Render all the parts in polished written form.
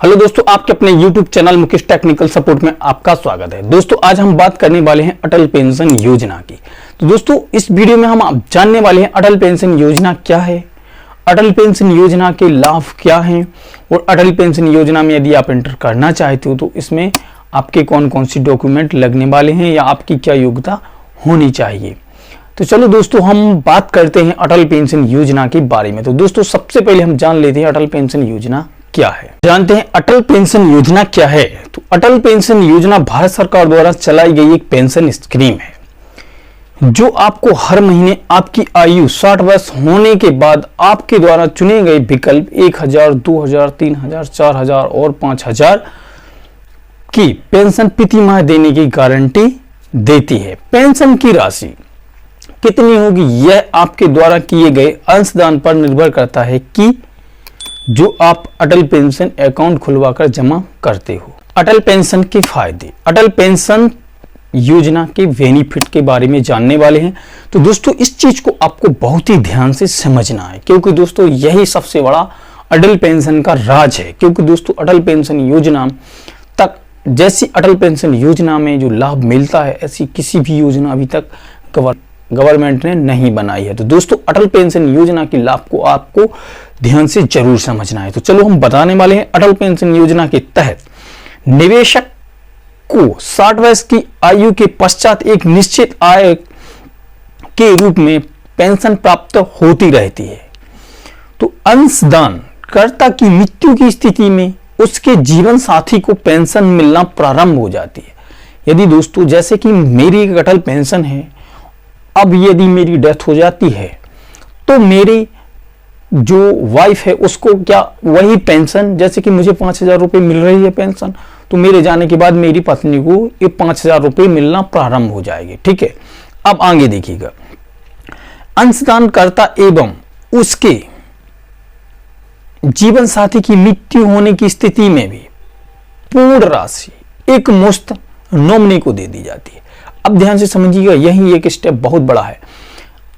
Hello दोस्तों, आपके अपने YouTube channel Mukesh technical support में आपका स्वागत है। दोस्तों आज हम बात करने वाले हैं अटल पेंशन योजना की। तो दोस्तों इस वीडियो में हम आप जानने वाले हैं अटल पेंशन योजना क्या है, अटल पेंशन योजना के लाभ क्या हैं और अटल पेंशन योजना में यदि आप एंटर करना चाहते हो तो इसमें आपके कौन कौन सी डॉक्यूमेंट लगने वाले हैं या आपकी क्या योग्यता होनी चाहिए। तो चलो दोस्तों हम बात करते हैं अटल पेंशन योजना के बारे में। तो दोस्तों सबसे पहले हम जान लेते हैं अटल पेंशन योजना क्या है। जानते हैं अटल पेंशन योजना क्या है। तो अटल पेंशन योजना भारत सरकार द्वारा चलाई गई एक पेंशन स्कीम है जो आपको हर महीने आपकी आयु 60 वर्ष होने के बाद आपके द्वारा चुने गए विकल्प 1000, 2000, 3000, 4000 और 5000 की पेंशन प्रति माह देने की गारंटी देती है। पेंशन की राशि कितनी होगी यह आपके द्वारा किए गए अंशदान पर निर्भर करता है कि जो आप अटल पेंशन अकाउंट खुलवाकर जमा करते हो। अटल पेंशन के फायदे, अटल पेंशन योजना के बेनिफिट के बारे में जानने वाले हैं। तो दोस्तों इस चीज को आपको बहुत ही ध्यान से समझना है क्योंकि दोस्तों यही सबसे बड़ा अटल पेंशन का राज है। क्योंकि दोस्तों अटल पेंशन योजना तक जैसी अटल पेंशन योजना में जो लाभ मिलता है ऐसी किसी भी योजना अभी तक गवर्नमेंट ने नहीं बनाई है। तो दोस्तों अटल पेंशन योजना के लाभ को आपको ध्यान से जरूर समझना है। तो चलो हम बताने वाले हैं अटल पेंशन योजना के तहत निवेशक को 60 वर्ष की आयु के पश्चात एक निश्चित आय के रूप में पेंशन प्राप्त होती रहती है। तो अंशदान कर्ता की मृत्यु की स्थिति में उसके जीवन साथी को पेंशन मिलना प्रारंभ हो जाती है। यदि दोस्तों जैसे कि मेरी एक अटल पेंशन है, अब यदि मेरी डेथ हो जाती है तो मेरी जो वाइफ है उसको क्या वही पेंशन, जैसे कि मुझे 5000 रुपये मिल रही है पेंशन, तो मेरे जाने के बाद मेरी पत्नी को ये 5000 रुपये मिलना प्रारंभ हो जाएगी। ठीक है, अब आगे देखिएगा। अंशदानकर्ता एवं उसके जीवन साथी की मृत्यु होने की स्थिति में भी पूर्ण राशि एक मुश्त नॉमिनी को दे दी जाती है। अब ध्यान से समझिएगा, यही एक स्टेप बहुत बड़ा है।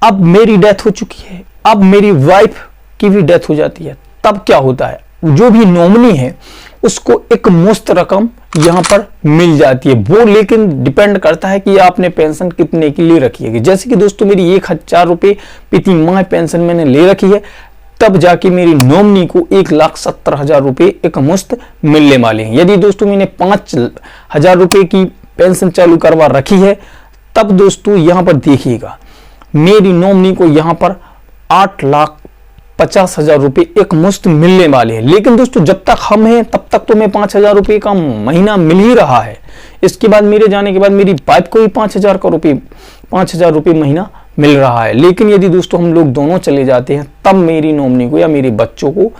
अब मेरी डेथ हो चुकी है, अब मेरी वाइफ की भी डेथ हो जाती है, तब क्या होता है, जो भी नॉमिनी है उसको एक मुश्त रकम यहां पर मिल जाती है। वो लेकिन डिपेंड करता है कि आपने पेंशन कितने के लिए रखी है। जैसे कि दोस्तों मेरी 1000 रुपये प्रति माह पेंशन मैंने ले रखी है, तब जाके मेरी नॉमिनी को 1,70,000 रुपये एक मुश्त मिलने वाले हैं। यदि दोस्तों मैंने 5000 रुपये की पेंशन चालू करवा रखी है, तब दोस्तों यहां पर देखिएगा मेरी नॉमिनी को यहां पर 8,50,000 रुपये एक मुश्त मिलने वाले हैं। लेकिन दोस्तों जब तक हम हैं तब तक तो मैं 5000 रुपये का महीना मिल ही रहा है। इसके बाद मेरे जाने के बाद मेरी वाइफ को भी 5000 रुपये महीना मिल रहा है। लेकिन यदि दोस्तों हम लोग दोनों चले जाते हैं तब मेरी नॉमिनी को या मेरे बच्चों को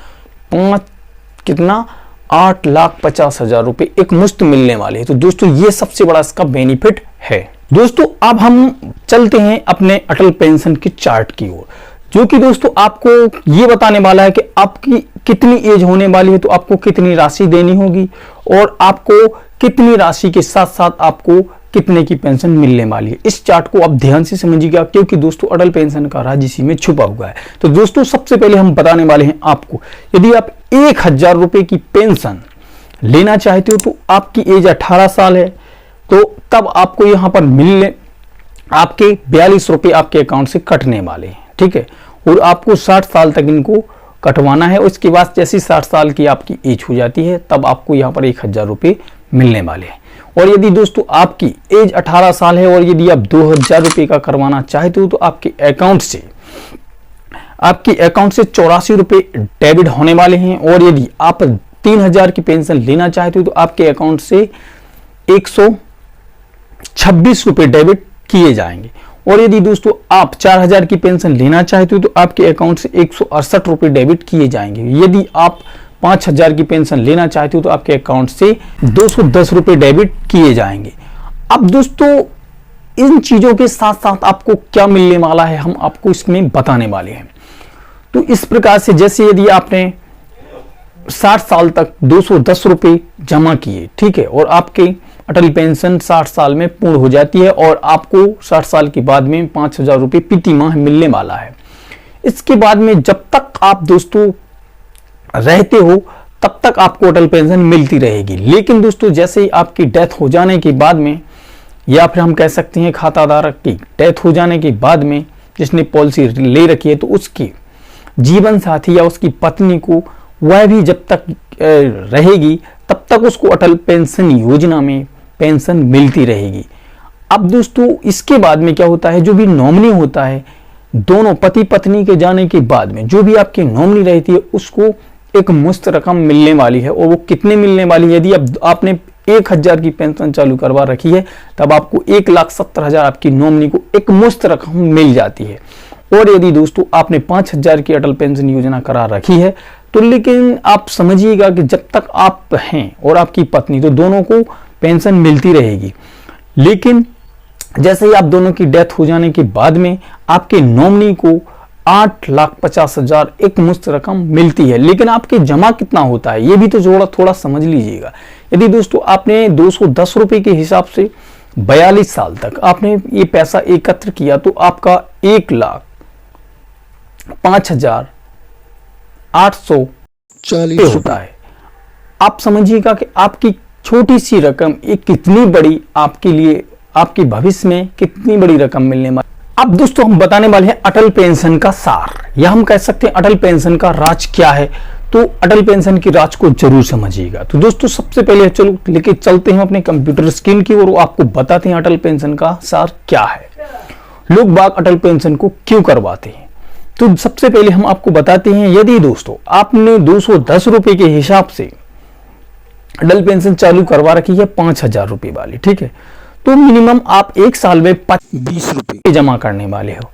8,50,000 रुपये एक मुश्त मिलने वाले हैं। तो दोस्तों ये सबसे बड़ा इसका बेनिफिट है। दोस्तों अब हम चलते हैं अपने अटल पेंशन के चार्ट की ओर, जो कि दोस्तों आपको ये बताने वाला है कि आपकी कितनी एज होने वाली है तो आपको कितनी राशि देनी होगी और आपको कितनी राशि के साथ साथ आपको कितने की पेंशन मिलने वाली है। इस चार्ट को आप ध्यान से समझिएगा क्योंकि दोस्तों अटल पेंशन का राज इसी में छुपा हुआ है। तो दोस्तों सबसे पहले हम बताने वाले हैं आपको, यदि आप 1000 रुपये की पेंशन लेना चाहते हो तो आपकी एज 18 साल है, तो तब आपको यहां पर मिलने आपके 42 रुपये आपके अकाउंट से कटने वाले हैं। ठीक है, और आपको 60 साल तक इनको कटवाना है। उसके बाद जैसी 60 साल की आपकी एज हो जाती है तब आपको यहाँ पर 1000 रुपये मिलने वाले हैं। और यदि दोस्तों आपकी एज 18 साल है और यदि आप 2000 रुपये का करवाना चाहते हो तो आपके अकाउंट से 84 रुपये डेबिट होने वाले हैं। और यदि आप 3000 की पेंशन लेना चाहते हो तो आपके अकाउंट से 126 रुपये डेबिट किए जाएंगे। और यदि दोस्तों आप 4000 की पेंशन लेना चाहते हो तो आपके अकाउंट से 168 रुपये डेबिट किए जाएंगे। यदि आप 5000 की पेंशन लेना चाहते हो तो आपके अकाउंट से 210 रुपये डेबिट किए जाएंगे। अब दोस्तों इन चीजों के साथ साथ आपको क्या मिलने वाला है हम आपको इसमें बताने वाले हैं। तो इस प्रकार से जैसे यदि आपने 60 साल तक 210 रुपये जमा किए, ठीक है, और आपके अटल पेंशन 60 साल में पूर्ण हो जाती है और आपको 60 साल के बाद में 5000 रुपये प्रति माह मिलने वाला है। इसके बाद में जब तक आप दोस्तों रहते हो तब तक आपको अटल पेंशन मिलती रहेगी। लेकिन दोस्तों जैसे ही आपकी डेथ हो जाने के बाद में, या फिर हम कह सकते हैं खाताधारक की डेथ हो जाने के बाद में, जिसने पॉलिसी ले रखी है, तो उसकी जीवन साथी या उसकी पत्नी को वह भी जब तक रहेगी तब तक उसको अटल पेंशन योजना में पेंशन मिलती रहेगी। अब दोस्तों इसके बाद में क्या होता है, जो भी नॉमिनी होता है, दोनों पति पत्नी के जाने के बाद में जो भी आपकी नॉमिनी रहती है उसको एक मुश्त रकम मिलने वाली है। और वो कितने मिलने वाली है, यदि अब आपने 1000 की पेंशन चालू करवा रखी है तब आपको 1,70,000 आपकी नॉमिनी को एक मुश्त रकम मिल जाती है। और यदि दोस्तों आपने 5,000 की अटल पेंशन योजना करा रखी है तो लेकिन आप समझिएगा कि जब तक आप हैं और आपकी पत्नी, तो दोनों को पेंशन मिलती रहेगी। लेकिन जैसे ही आप दोनों की डेथ हो जाने के बाद में आपके नॉमिनी को 8,50,000 एक मुश्त रकम मिलती है। लेकिन आपके जमा कितना होता है ये भी तो थोड़ा समझ लीजिएगा। यदि दोस्तों आपने 210 रुपए के हिसाब से 42 साल तक आपने ये पैसा एकत्र किया तो आपका 1,05,840 होता है। आप समझिएगा कि आपकी छोटी सी रकम एक कितनी बड़ी आपके लिए, आपके भविष्य में कितनी बड़ी रकम मिलने वाली। अब दोस्तों हम बताने वाले हैं अटल पेंशन का सार, या हम कह सकते हैं अटल पेंशन का राज क्या है। तो अटल पेंशन की राज को जरूर समझिएगा। तो दोस्तों सबसे पहले चलो लेके चलते हैं अपने कंप्यूटर स्क्रीन की और आपको बताते हैं अटल पेंशन का सार क्या है, लोग बाग अटल पेंशन को क्यों करवाते हैं। तो सबसे पहले हम आपको बताते हैं, यदि दोस्तों आपने 210 रुपए के हिसाब से अटल पेंशन चालू करवा रखी है 5,000 रुपए वाली, ठीक है, तो मिनिमम आप एक साल में 20 रुपए जमा करने वाले हो।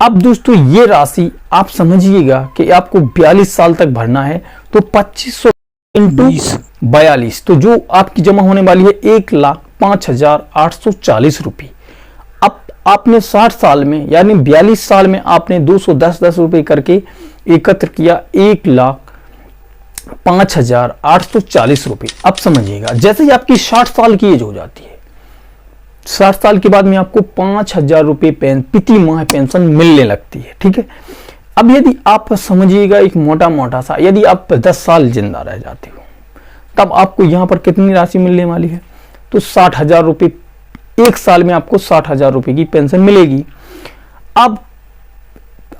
अब दोस्तों ये राशि आप समझिएगा कि आपको 42 साल तक भरना है, तो 2500 इंटू 42, तो जो आपकी जमा होने वाली है 1,05,840 रुपये। अब आपने 60 साल में यानी 42 साल में आपने 210 रुपए करके एकत्र किया 1,05,840 रुपये। अब समझिएगा जैसे ही आपकी 60 साल की एज हो जाती है, 60 साल के बाद में आपको 5,000 रुपये प्रति माह पेंशन मिलने लगती है, ठीक है। अब यदि आप समझिएगा एक मोटा सा, यदि आप 10 साल जिंदा रह जाते हो तब आपको यहां पर कितनी राशि मिलने वाली है, तो 60,000 रुपये, एक साल में आपको 60,000 रुपये की पेंशन मिलेगी। अब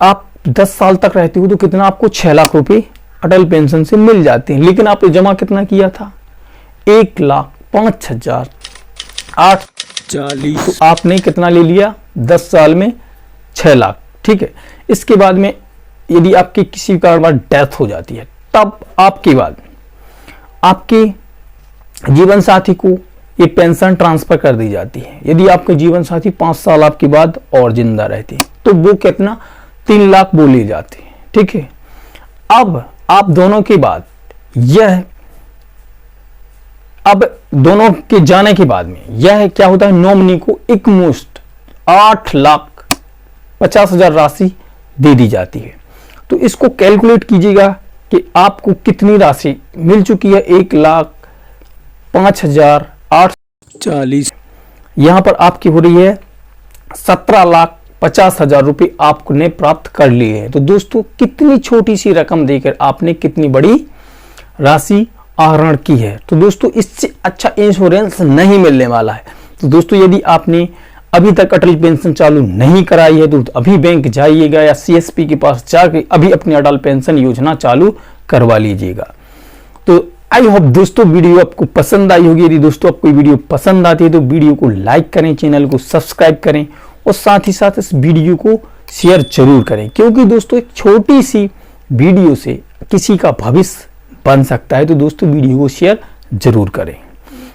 आप 10 साल तक रहते हो तो कितना आपको 6 लाख रुपए अटल पेंशन से मिल जाते हैं। लेकिन आपने जमा कितना किया था, 1,05,840, तो आपने कितना ले लिया 10 साल में 6 लाख, ठीक है। इसके बाद में यदि आपकी किसी कारण डेथ हो जाती है तब आपके बाद आपके जीवन साथी को ये पेंशन ट्रांसफर कर दी जाती है। यदि आपके जीवन साथी 5 साल आपके बाद और जिंदा रहते हैं तो वो कितना 3 लाख बोले जाते हैं, ठीक है। अब आप दोनों के बाद अब दोनों के जाने के बाद में यह क्या होता है, नॉमिनी को एक मुश्त 8,50,000 राशि दे दी जाती है। तो इसको कैलकुलेट कीजिएगा कि आपको कितनी राशि मिल चुकी है, 1,05,840, यहां पर आपकी हो रही है 17,50,000 रुपये आपने प्राप्त कर लिए हैं। तो दोस्तों कितनी छोटी सी रकम देकर आपने कितनी बड़ी राशि आहरण की है। तो दोस्तों इससे अच्छा इंश्योरेंस नहीं मिलने वाला है। तो दोस्तों यदि आपने अभी तक अटल पेंशन चालू नहीं कराई है तो अभी बैंक जाइएगा या सीएसपी के पास जाकर अभी अपनी अटल पेंशन योजना चालू करवा लीजिएगा। तो आई होप दोस्तों वीडियो आपको पसंद आई होगी। यदि दोस्तों आपको वीडियो पसंद आती है तो वीडियो को लाइक करें, चैनल को सब्सक्राइब करें और साथ ही साथ इस वीडियो को शेयर जरूर करें, क्योंकि दोस्तों एक छोटी सी वीडियो से किसी का भविष्य बन सकता है। तो दोस्तों वीडियो को शेयर जरूर करें।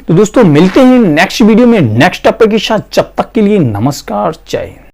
तो दोस्तों मिलते हैं नेक्स्ट वीडियो में नेक्स्ट टॉपिक के साथ। जब तक के लिए नमस्कार, जय हिंद।